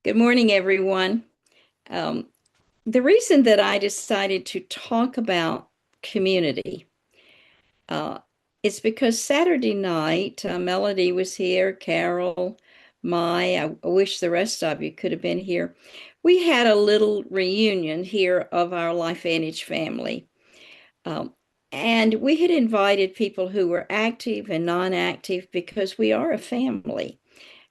Good morning, everyone. Um, the reason that I decided to talk about community uh, is because Saturday night, Melody was here, Carol, I wish the rest of you could have been here. We had a little reunion here of our LifeVantage family. Um, and we had invited people who were active and non-active because we are a family.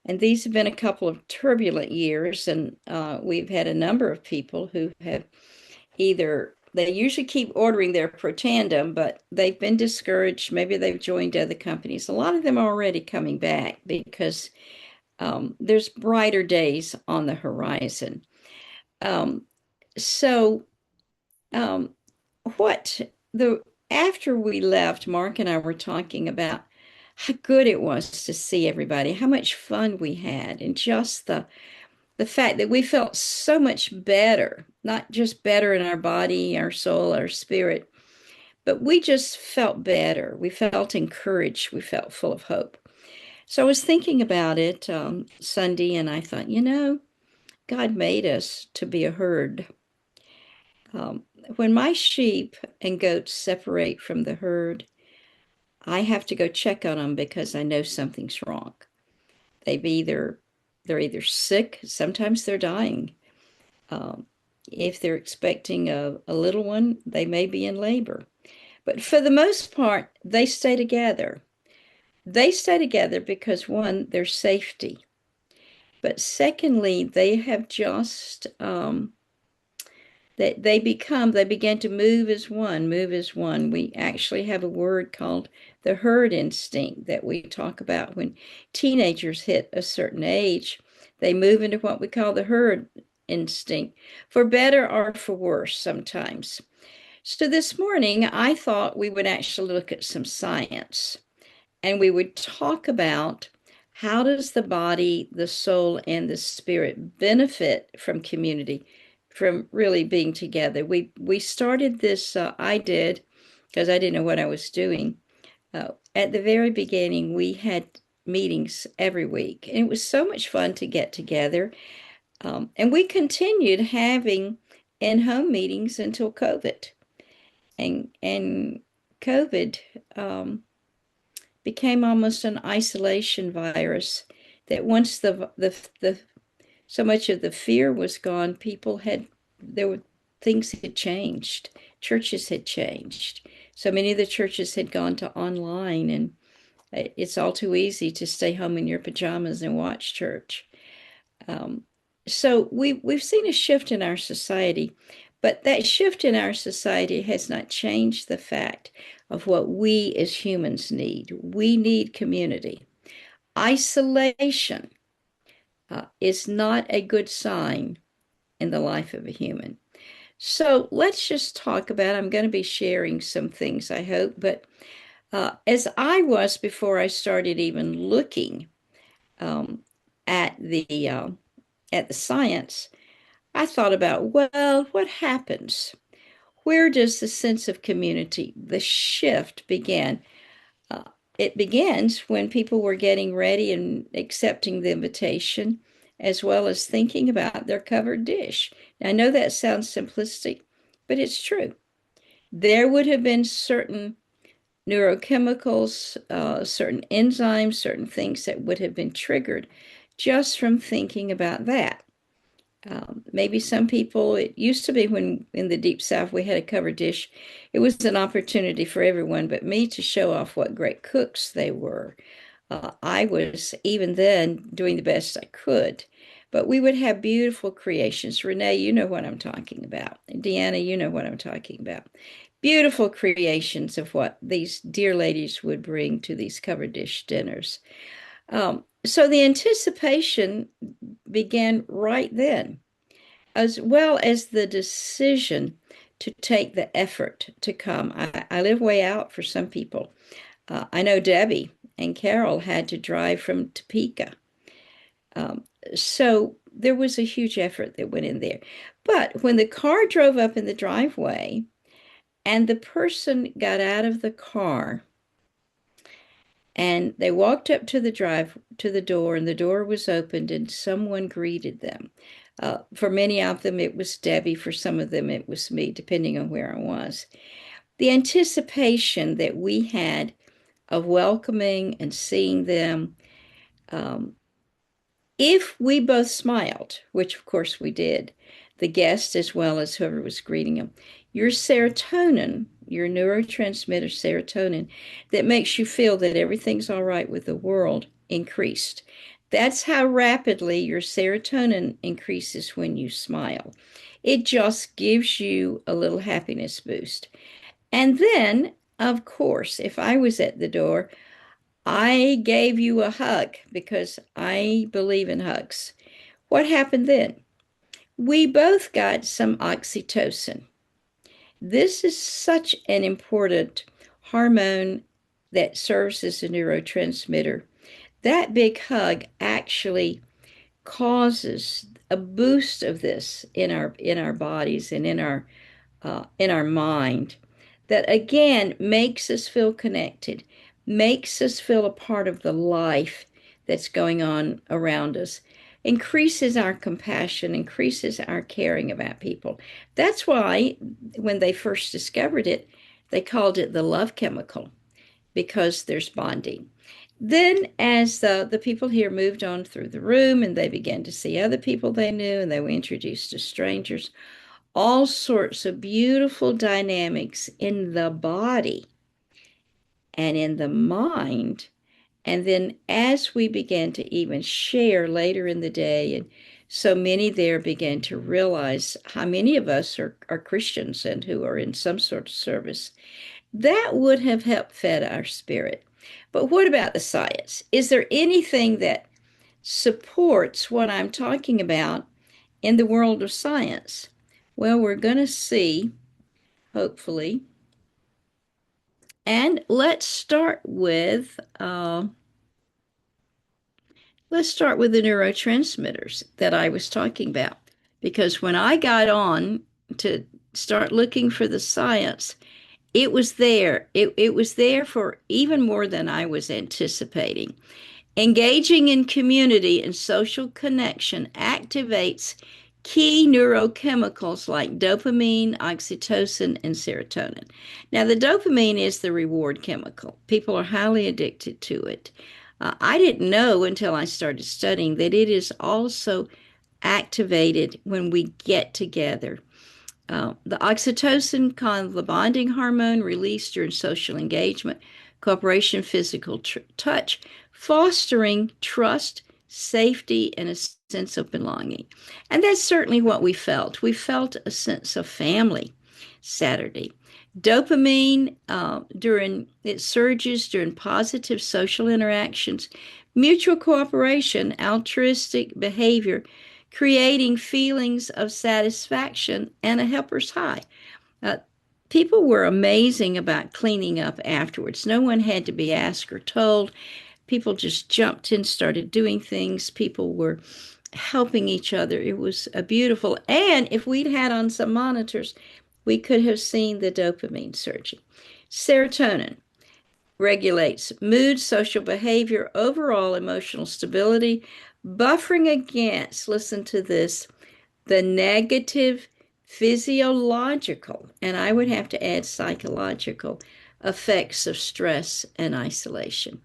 And these have been a couple of turbulent years, and we've had a number of people who have they usually keep ordering their Protandem, but they've been discouraged. Maybe they've joined other companies. A lot of them are already coming back because there's brighter days on the horizon. Um, so, um, what the after we left, Mark and I were talking about how good it was to see everybody, how much fun we had, and just the fact that we felt so much better, not just better in our body, our soul, our spirit, but we just felt better. We felt encouraged. We felt full of hope. So I was thinking about it Sunday, and I thought, God made us to be a herd. Um, when my sheep and goats separate from the herd, I have to go check on them because I know something's wrong. They've either they're either sick, sometimes they're dying. Um, if they're expecting a little one, they may be in labor. But for the most part, they stay together. They stay together because one, their safety. But secondly, they have just they begin to move as one, move as one. We actually have a word called the herd instinct that we talk about when teenagers hit a certain age. They move into what we call the herd instinct, for better or for worse sometimes. So this morning, I thought we would actually look at some science and we would talk about how does the body, the soul, and the spirit benefit from community, from really being together. We started this. I did because I didn't know what I was doing. At the very beginning, we had meetings every week, and it was so much fun to get together. And we continued having in-home meetings until COVID, and COVID became almost an isolation virus. That once the so much of the fear was gone, people had there were things had changed. Churches had changed. So many of the churches had gone to online, and it's all too easy to stay home in your pajamas and watch church. Um, so we've seen a shift in our society, but that shift in our society has not changed the fact of what we as humans need. We need community. Isolation is not a good sign in the life of a human. So let's just talk about. I'm going to be sharing some things, I hope, but as I was before I started even looking um, at the science, I thought about, well, what happens? Where does the sense of community, the shift begin? Uh, it begins when people were getting ready and accepting the invitation, as well as thinking about their covered dish. Now, I know that sounds simplistic, but it's true. There would have been certain neurochemicals, certain enzymes, certain things that would have been triggered just from thinking about that. Maybe some people, it used to be when in the Deep South we had a covered dish, it was an opportunity for everyone but me to show off what great cooks they were. I was even then doing the best I could, but we would have beautiful creations. Renee, you know what I'm talking about. Deanna, you know what I'm talking about. Beautiful creations of what these dear ladies would bring to these covered dish dinners. So the anticipation began right then, as well as the decision to take the effort to come. I live way out for some people. I know Debbie and Carol had to drive from Topeka. Um, so there was a huge effort that went in there. But when the car drove up in the driveway and the person got out of the car And they walked up to the drive to the door, and the door was opened, and someone greeted them. For many of them, it was Debbie. For some of them, it was me, depending on where I was. The anticipation that we had of welcoming and seeing them, um, if we both smiled, which of course we did, the guest as well as whoever was greeting them, your serotonin, your neurotransmitter serotonin, that makes you feel that everything's all right with the world, increased. That's how rapidly your serotonin increases when you smile. It just gives you a little happiness boost. And then, of course, if I was at the door, I gave you a hug because I believe in hugs. What happened then? We both got some oxytocin. This is such an important hormone that serves as a neurotransmitter. That big hug actually causes a boost of this in our bodies and in our mind that again makes us feel connected, makes us feel a part of the life that's going on around us, increases our compassion, increases our caring about people. That's why when they first discovered it, they called it the love chemical because there's bonding. Then, as the people here moved on through the room and they began to see other people they knew and they were introduced to strangers, all sorts of beautiful dynamics in the body and in the mind. And then as we began to even share later in the day, and so many there began to realize how many of us are Christians and who are in some sort of service, that would have helped fed our spirit. But what about the science? Is there anything that supports what I'm talking about in the world of science? Well, we're going to see, hopefully. And let's start with the neurotransmitters that I was talking about. Because when I got on to start looking for the science, it was there. It was there for even more than I was anticipating. Engaging in community and social connection activates key neurochemicals like dopamine, oxytocin, and serotonin. Now, the dopamine is the reward chemical. People are highly addicted to it. I didn't know until I started studying that it is also activated when we get together. The oxytocin, kind of the bonding hormone released during social engagement, cooperation, physical touch, fostering trust, safety, and a sense of belonging. And that's certainly what we felt. We felt a sense of family Saturday. Dopamine during it surges during positive social interactions, mutual cooperation, altruistic behavior, creating feelings of satisfaction and a helper's high. Uh, People were amazing about cleaning up afterwards. No one had to be asked or told. People just jumped in, started doing things. People were helping each other. It was a beautiful. And if we'd had on some monitors, we could have seen the dopamine surging. Serotonin regulates mood, social behavior, overall emotional stability, buffering against, listen to this, the negative physiological, and I would have to add psychological effects of stress and isolation.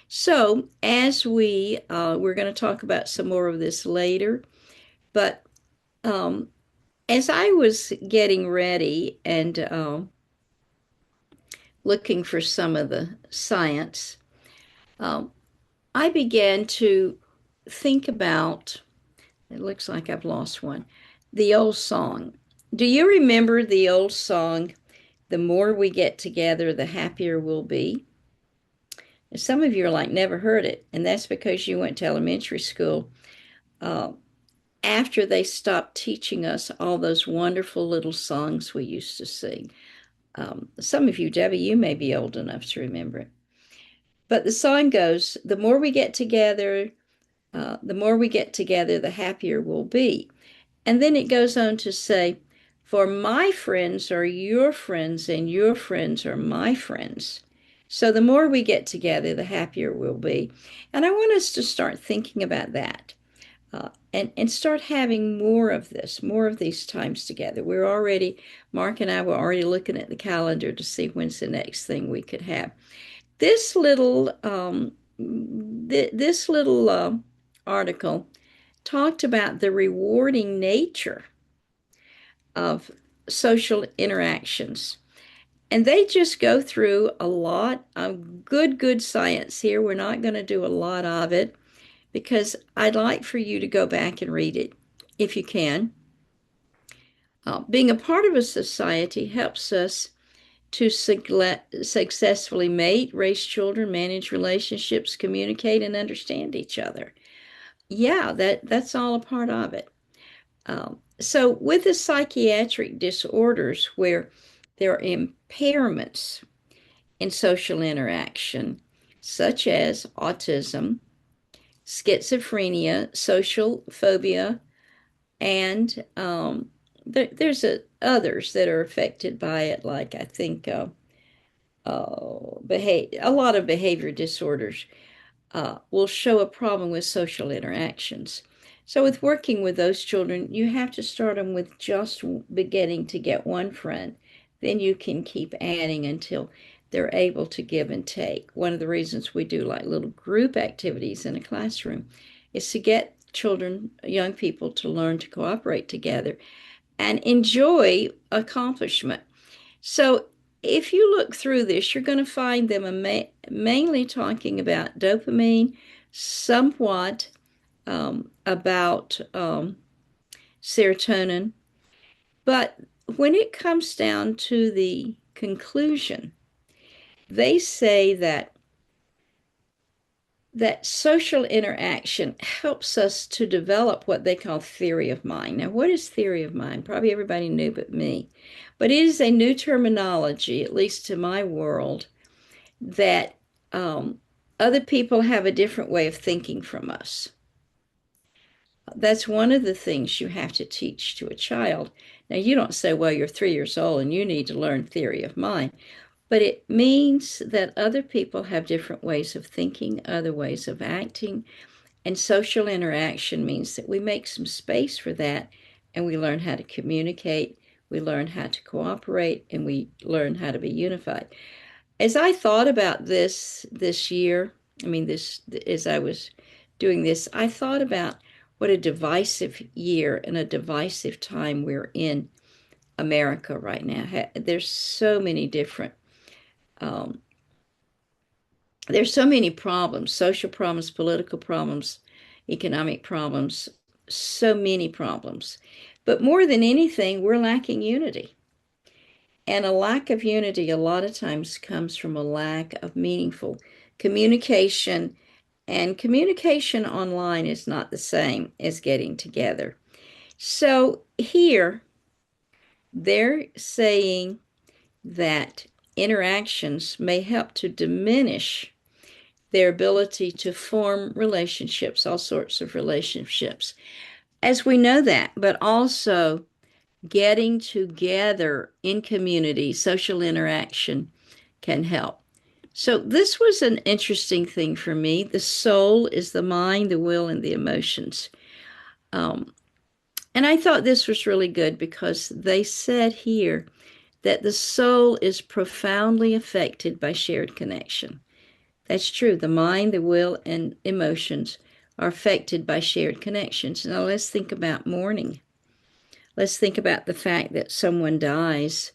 So, as we're going to talk about some more of this later, but um, as I was getting ready and looking for some of the science, um, I began to think about, it looks like I've lost one, the old song. Do you remember the old song, The More We Get Together, the Happier We'll Be? And some of you are like, never heard it. And that's because you went to elementary school uh, after they stopped teaching us all those wonderful little songs we used to sing. Some of you, Debbie, you may be old enough to remember it. But the song goes, the more we get together, the happier we'll be. And then it goes on to say, for my friends are your friends, and your friends are my friends. So the more we get together, the happier we'll be. And I want us to start thinking about that. And start having more of this, more of these times together. Mark and I were already looking at the calendar to see when's the next thing we could have. This little this little article talked about the rewarding nature of social interactions. And they just go through a lot of good science here. We're not going to do a lot of it because I'd like for you to go back and read it if you can. Being a part of a society helps us to successfully mate, raise children, manage relationships, communicate, and understand each other. Yeah, that's all a part of it. So with the psychiatric disorders where there are impairments in social interaction, such as autism, schizophrenia, social phobia, and there's others that are affected by it, like I think a lot of behavior disorders will show a problem with social interactions. So, with working with those children, you have to start them with just beginning to get one friend. Then you can keep adding until they're able to give and take. One of the reasons we do like little group activities in a classroom is to get children, young people, to learn to cooperate together and enjoy accomplishment. So, if you look through this, you're going to find them mainly talking about dopamine, somewhat about serotonin. But when it comes down to the conclusion, they say that social interaction helps us to develop what they call theory of mind. Now, what is theory of mind? Probably everybody knew but me. But it is a new terminology, at least to my world, that other people have a different way of thinking from us. That's one of the things you have to teach to a child. Now, you don't say, well, you're 3 years old and you need to learn theory of mind. But it means that other people have different ways of thinking, other ways of acting, and social interaction means that we make some space for that and we learn how to communicate, we learn how to cooperate, and we learn how to be unified. As I thought about this year, this as I was doing this, I thought about what a divisive year and a divisive time we're in America right now. There's so many different um, there's so many problems, social problems, political problems, economic problems, so many problems. But more than anything, we're lacking unity. And a lack of unity a lot of times comes from a lack of meaningful communication. And communication online is not the same as getting together. So here, they're saying that interactions may help to diminish their ability to form relationships, all sorts of relationships, as we know that, but also getting together in community, social interaction can help. So, this was an interesting thing for me. The soul is the mind, the will, and the emotions. Um, and I thought this was really good because they said here that the soul is profoundly affected by shared connection. That's true. The mind, the will, and emotions are affected by shared connections. Now, let's think about mourning. Let's think about the fact that someone dies.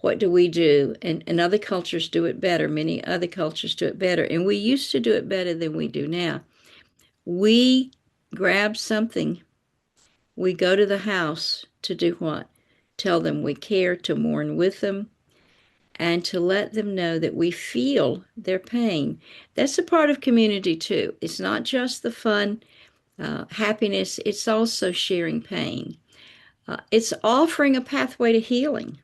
What do we do? And other cultures do it better. Many other cultures do it better. And we used to do it better than we do now. We grab something. We go to the house to do what? Tell them we care, to mourn with them, and to let them know that we feel their pain. That's a part of community too. It's not just the fun, happiness, it's also sharing pain. It's offering a pathway to healing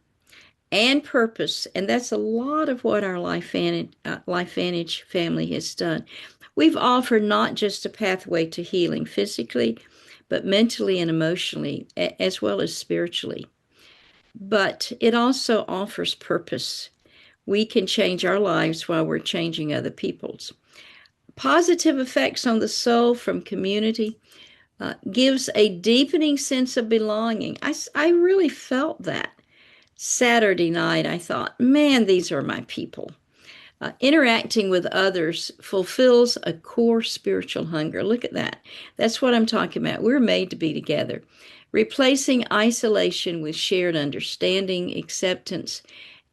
and purpose, and that's a lot of what our LifeVantage family has done. We've offered not just a pathway to healing physically, but mentally and emotionally, as well as spiritually. But it also offers purpose. we can change our lives while we're changing other people's. Positive effects on the soul from community gives a deepening sense of belonging. I really felt that. Saturday night, I thought, man, these are my people. Interacting with others fulfills a core spiritual hunger. Look at that. That's what I'm talking about. We're made to be together. Replacing isolation with shared understanding, acceptance,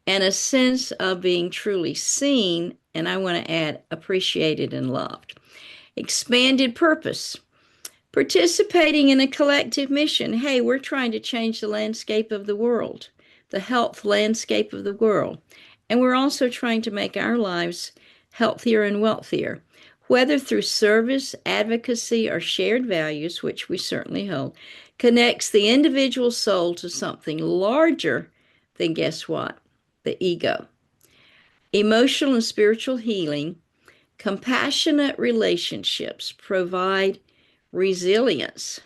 and a sense of being truly seen, and I want to add appreciated and loved. Expanded purpose. Participating in a collective mission. Hey, we're trying to change the landscape of the world, the health landscape of the world. And we're also trying to make our lives healthier and wealthier, whether through service, advocacy, or shared values, which we certainly hold, connects the individual soul to something larger than, guess what? The ego. Emotional and spiritual healing. Compassionate relationships provide resilience,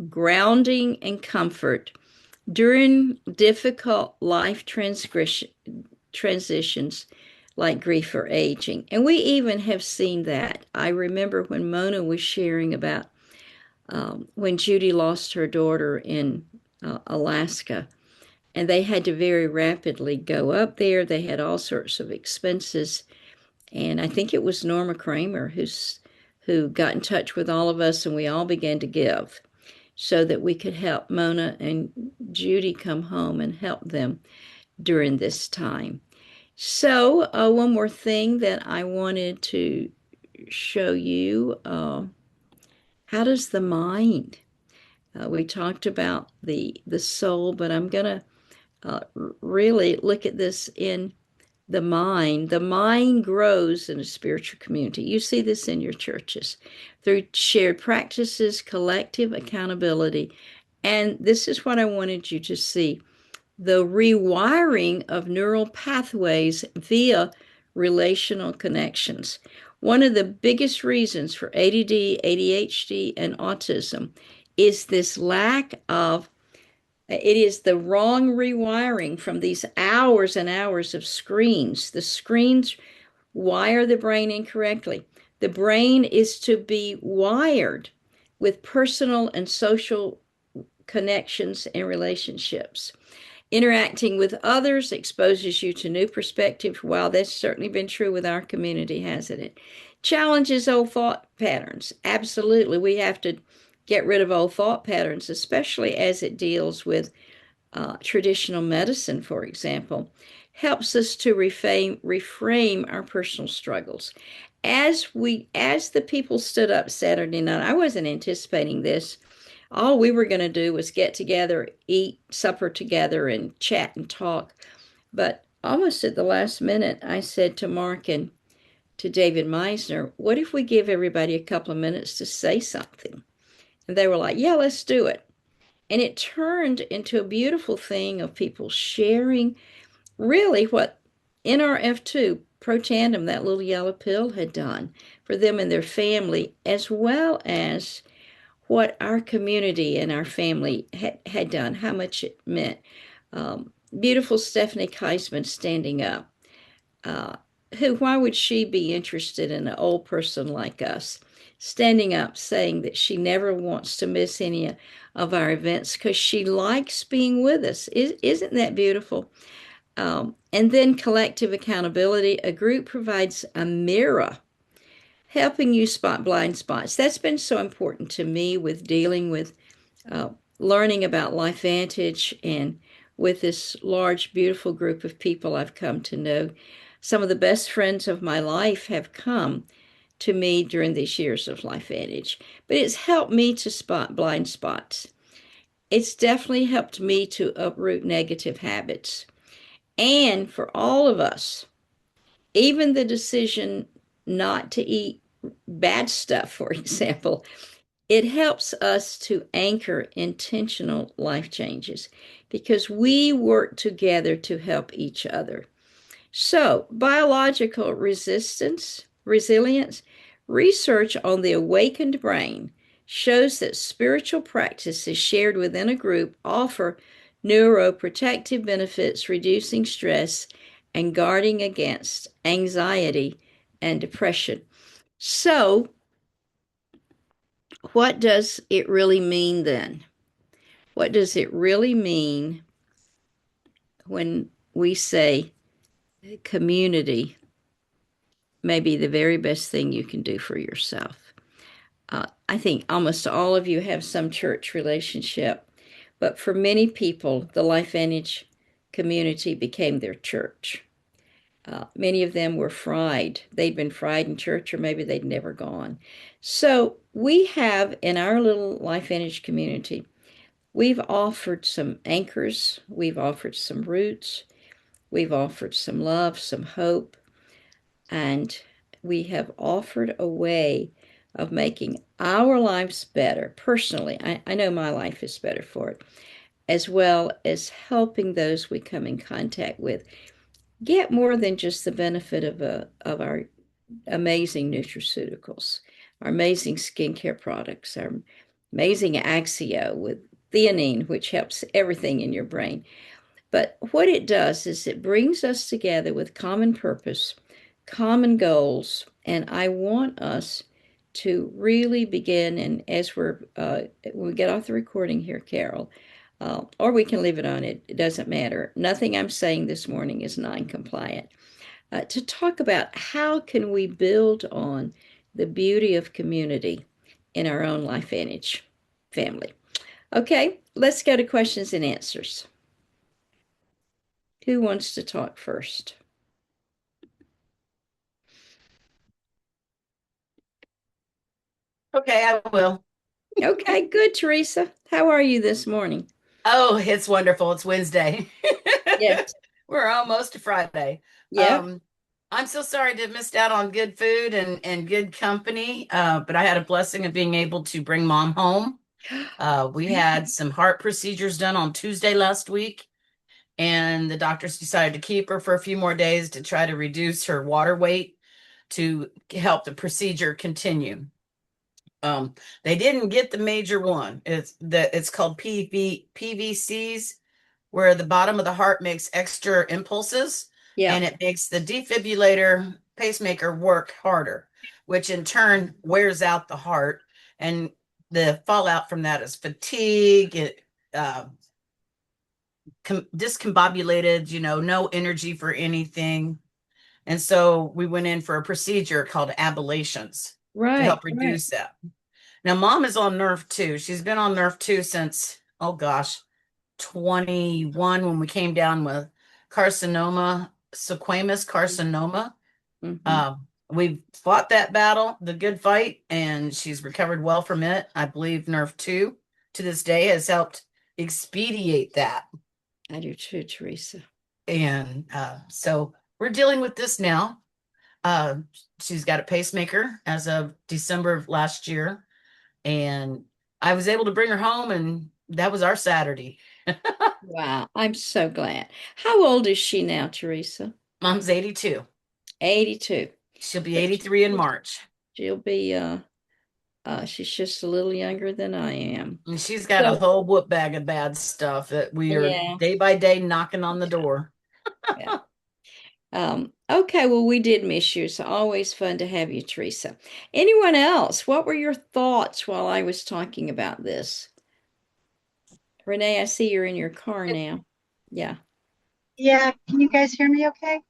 grounding, and comfort during difficult life transitions like grief or aging. And we even have seen that. I remember when Mona was sharing about when Judy lost her daughter in Alaska, and they had to very rapidly go up there. They had all sorts of expenses. And I think it was Norma Kramer who got in touch with all of us, and we all began to give so that we could help Mona and Judy come home and help them during this time. So, one more thing that I wanted to show you, how does the mind? We talked about the soul, but I'm going to really look at this in the mind. The mind grows in a spiritual community. You see this in your churches through shared practices, collective accountability. And this is what I wanted you to see: the rewiring of neural pathways via relational connections. One of the biggest reasons for ADD, ADHD, and autism is this lack of, it is the wrong rewiring from these hours and hours of screens. The screens wire the brain incorrectly. The brain is to be wired with personal and social connections and relationships. Interacting with others exposes you to new perspectives. Wow, that's certainly been true with our community, hasn't it? Challenges old thought patterns. Absolutely. We have to get rid of old thought patterns, especially as it deals with traditional medicine, for example. Helps us to reframe our personal struggles. As the people stood up Saturday night, I wasn't anticipating this. All we were going to do was get together, eat supper together, and chat and talk. But almost at the last minute, I said to Mark and to David Meisner, what if we give everybody a couple of minutes to say something? And they were like, yeah, let's do it. And it turned into a beautiful thing of people sharing really what NRF2, Protandim, that little yellow pill, had done for them and their family, as well as what our community and our family had done, how much it meant. Beautiful Stephanie Keisman standing up. Why would she be interested in an old person like us? Standing up, saying that she never wants to miss any of our events because she likes being with us. Isn't that beautiful? And then collective accountability. A group provides a mirror, helping you spot blind spots. That's been so important to me with dealing with learning about LifeVantage and with this large, beautiful group of people I've come to know. Some of the best friends of my life have come to me during these years of LifeVantage, but it's helped me to spot blind spots. It's definitely helped me to uproot negative habits. And for all of us, even the decision not to eat bad stuff, for example, it helps us to anchor intentional life changes because we work together to help each other. So, biological resilience, research on the awakened brain shows that spiritual practices shared within a group offer neuroprotective benefits, reducing stress and guarding against anxiety and depression. So, what does it really mean then? What does it really mean when we say community may be the very best thing you can do for yourself? I think almost all of you have some church relationship, but for many people, the LifeVantage community became their church. Many of them were fried. They'd been fried in church, or maybe they'd never gone. So we have in our little LifeVantage community, we've offered some anchors, we've offered some roots, we've offered some love, some hope, and we have offered a way of making our lives better. Personally, I know my life is better for it, as well as helping those we come in contact with get more than just the benefit of our amazing nutraceuticals, our amazing skincare products, our amazing Axio with theanine, which helps everything in your brain. But what it does is it brings us together with common purpose, common goals, and I want us to really begin. And as when we get off the recording here, Carol, or we can leave it on. It doesn't matter. Nothing I'm saying this morning is non-compliant. To talk about how can we build on the beauty of community in our own LifeVantage family. Okay, let's go to questions and answers. Who wants to talk first? Okay, I will. Okay, good, Teresa. How are you this morning? Oh, it's wonderful. It's Wednesday. Yes. We're almost to Friday. Yep. Um, I'm so sorry to have missed out on good food and good company, but I had a blessing of being able to bring mom home. We had some heart procedures done on Tuesday last week, and the doctors decided to keep her for a few more days to try to reduce her water weight to help the procedure continue. Um, they didn't get the major one. It's called PVCs, where the bottom of the heart makes extra impulses and Yep. it makes the defibrillator pacemaker work harder, which in turn wears out the heart. And the fallout from that is fatigue, uh, discombobulated, no energy for anything. And so we went in for a procedure called ablations to Right, help right. reduce that. Now, mom is on Nerve 2. She's been on Nerve 2 since, oh gosh, 21 when we came down with carcinoma, squamous carcinoma. Mm-hmm. We've fought that battle, the good fight, and she's recovered well from it. I believe Nerve 2 to this day has helped expedite that. I do too, Teresa. And so we're dealing with this now. Uh, she's got a pacemaker as of December of last year. And I was able to bring her home, and that was our Saturday. Wow, I'm so glad. How old is she now, Teresa? Mom's 82. 82. She'll be So 83 in March. she'll be she's just a little younger than I am. And she's got a So whole whoop bag of bad stuff that we are yeah, day by day knocking on the door. yeah. Okay, well, we did miss you. So always fun to have you, Teresa. Anyone else? What were your thoughts while I was talking about this? Renee, I see you're in your car now. Yeah, Yeah, can you guys hear me okay?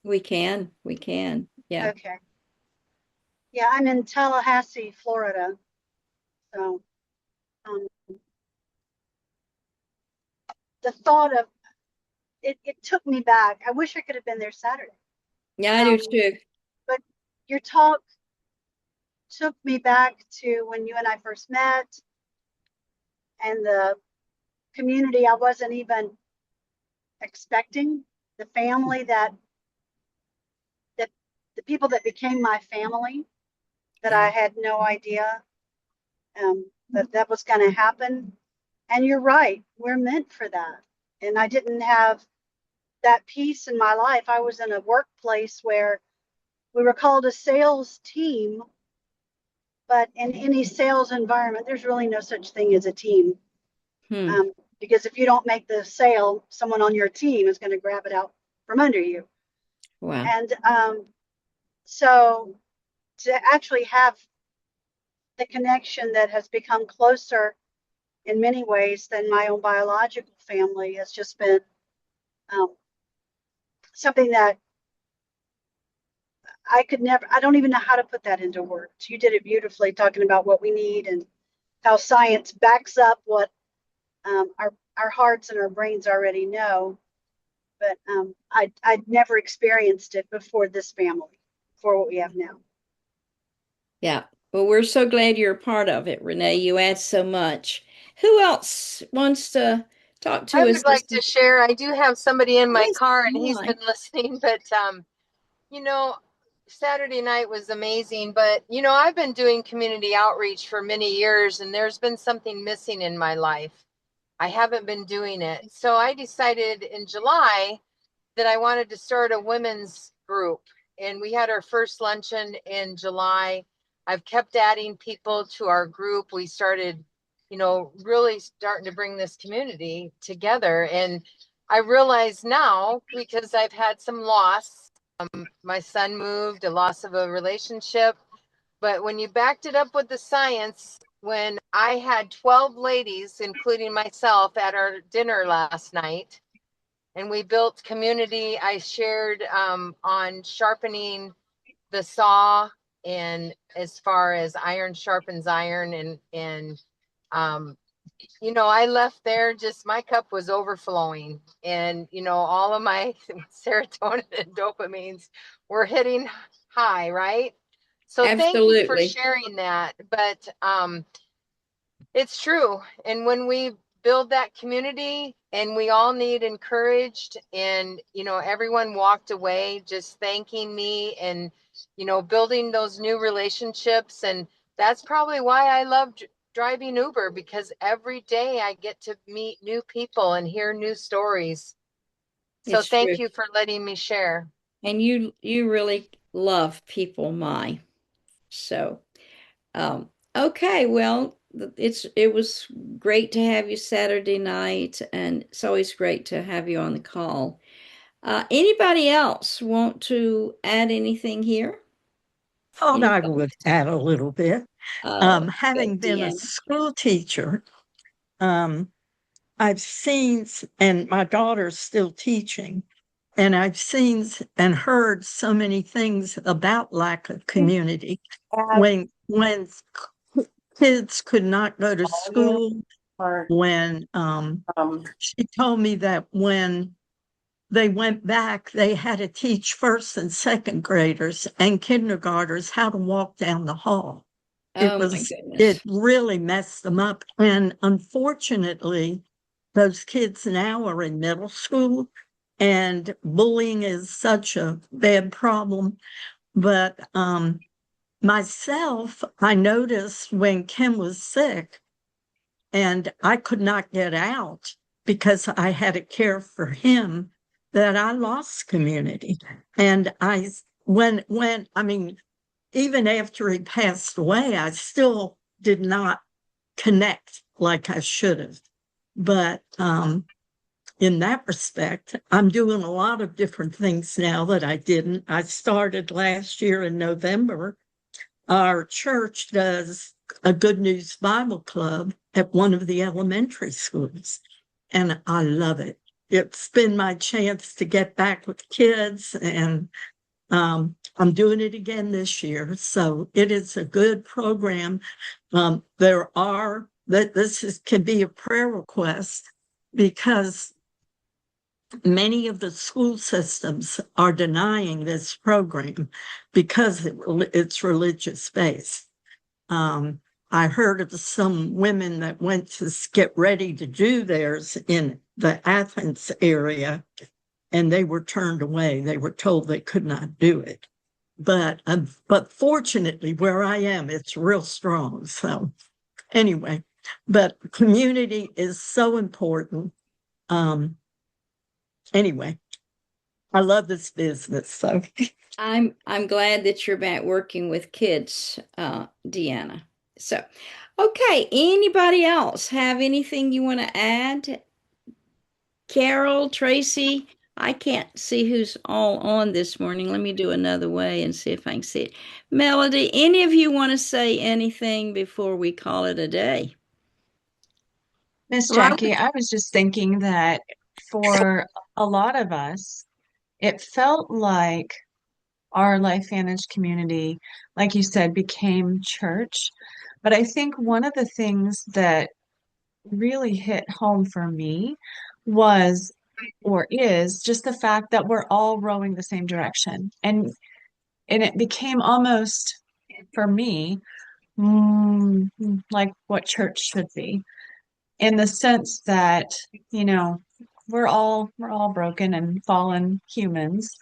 we can. We can. Yeah. Okay. Yeah, I'm in Tallahassee, Florida. So um, the thought of it took me back. I wish I could have been there Saturday. Yeah, I do Um, too. but your talk took me back to when you and I first met and the community I wasn't even expecting, the family that the people that became my family that I Yeah. had no idea that that was going to happen. And you're right, we're meant for that. And I didn't have that peace in my life. I was in a workplace where we were called a sales team, but in any sales environment, there's really no such thing as a team. Hmm. Um, because if you don't make the sale, someone on your team is going to grab it out from under you. Wow. And so to actually have the connection that has become closer in many ways than my own biological family has just been um, something that I don't even know how to put that into words. You did it beautifully, talking about what we need and how science backs up what our hearts and our brains already know. But I'd never experienced it before this family, before what we have now. Yeah. Well, we're so glad you're a part of it, Renee. You add so much. Who else wants to talk I to us would like to share. I do have somebody in my Yes, car and he's mine. been listening, but you know, Saturday night was amazing, but I've been doing community outreach for many years and there's been something missing in my life. I haven't been doing it. So I decided in July that I wanted to start a women's group. And we had our first luncheon in July. I've kept adding people to our group. We started, really starting to bring this community together. And I realize now, because I've had some loss, my son moved, a loss of a relationship. But when you backed it up with the science, when I had 12 ladies, including myself, at our dinner last night, and we built community. I shared on sharpening the saw, and as far as iron sharpens iron, and um, I left there, just my cup was overflowing, and all of my serotonin and dopamines were hitting high, right? So thank you for Absolutely. sharing that. But it's true. And when we build that community and we all need encouraged, and everyone walked away just thanking me, and building those new relationships. And that's probably why I love driving Uber, because every day I get to meet new people and hear new stories. So It's true. thank you for letting me share. And you really love people, my. So, okay, well, it was great to have you Saturday night, and it's always great to have you on the call. Anybody else want to add anything here? Thought I Anybody? would add a little bit. Oh, Having good, been a Deanna. school teacher, um, I've seen, and my daughter's still teaching, and I've seen and heard so many things about lack of community. When kids could not go to school, when she told me that when they went back, they had to teach first and second graders and kindergartners how to walk down the hall. Oh my It goodness. really messed them up. And unfortunately, those kids now are in middle school, and bullying is such a bad problem. But myself, I noticed when Kim was sick and I could not get out because I had to care for him, that I lost community. And I mean, even after he passed away, I still did not connect like I should have. But in that respect, I'm doing a lot of different things now that I didn't. I started last year in November. Our church does a Good News Bible Club at one of the elementary schools, and I love it. It's been my chance to get back with kids, and I'm doing it again this year. So it is a good program. Can be a prayer request, because many of the school systems are denying this program because it's religious based. I heard of some women that went to get ready to do theirs in the Athens area, and they were turned away. They were told they could not do it. But fortunately, where I am, it's real strong. So anyway, but community is so important. Um, anyway, I love this business. So I'm glad that you're back working with kids, Deanna. So, okay, anybody else have anything you want to add? Carol, Tracy, I can't see who's all on this morning. Let me do another way and see if I can see it. Melody, any of you want to say anything before we call it a day? Miss Right. Jackie, I was just thinking that for a lot of us, it felt like our Life Vantage community, like you said, became church. But I think one of the things that really hit home for me was or is just the fact that we're all rowing the same direction. And it became almost for me like what church should be in the sense that, you know, we're all broken and fallen humans.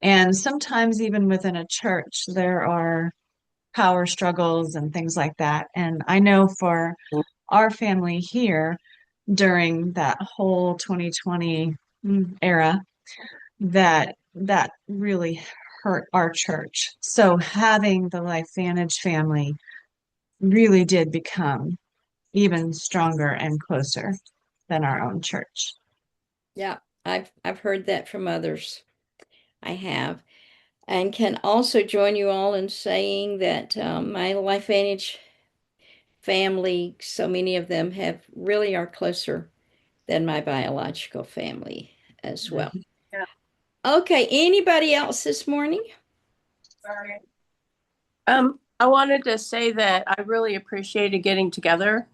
And sometimes even within a church, there are power struggles and things like that. And I know for our family here during that whole 2020 era, that really hurt our church. So having the Life Vantage family really did become even stronger and closer than our own church. Yeah, I've heard that from others. I have. And can also join you all in saying that my Life Vantage family, so many of them have really are closer than my biological family as well. Yeah. Okay, anybody else this morning? I wanted to say that I really appreciated getting together.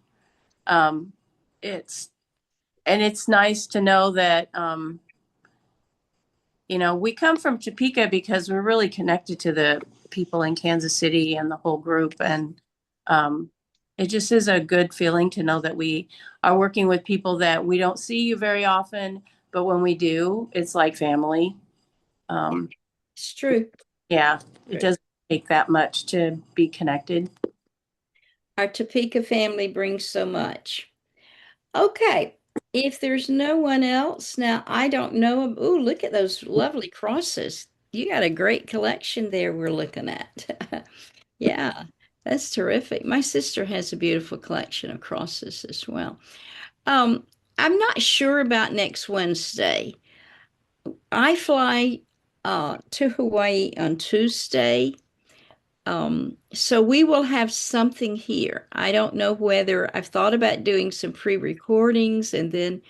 Um, it's it's nice to know that we come from Topeka because we're really connected to the people in Kansas City and the whole group, and it just is a good feeling to know that we are working with people that we don't see you very often, but when we do, it's like family. It's true. Yeah, it doesn't take that much to be connected. Our Topeka family brings so much. Okay, if there's no one else, now I don't know. Oh, look at those lovely crosses. You got a great collection there we're looking at. Yeah, that's terrific. My sister has a beautiful collection of crosses as well. Um, I'm not sure about next Wednesday. I fly to Hawaii on Tuesday. So we will have something here. I don't know whether I've thought about doing some pre-recordings and then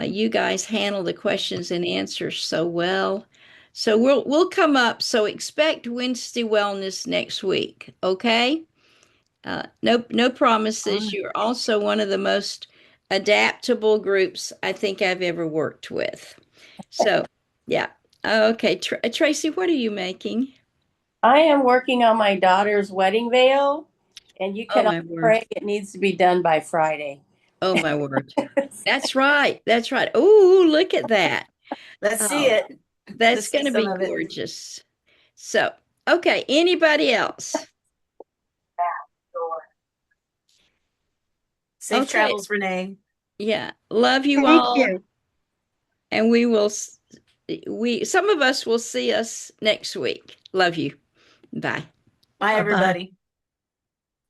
you guys handle the questions and answers so well. So we'll come up. So expect Wednesday Wellness next week, okay? No promises. You're also one of the most adaptable groups I think I've ever worked with. So, yeah. Okay, Tracy, what are you making? I am working on my daughter's wedding veil, and you Oh can all my word. pray it needs to be done by Friday. Oh my word. That's right. That's right. Oh, look at that. Let's see Oh, it. that's Let's see going to some be of it. gorgeous. So, okay, anybody else? Safe Okay. travels, Renee. Yeah. Love you Thank all. you. And some of us will see us next week. Love you. Bye. Bye, Bye-bye. everybody.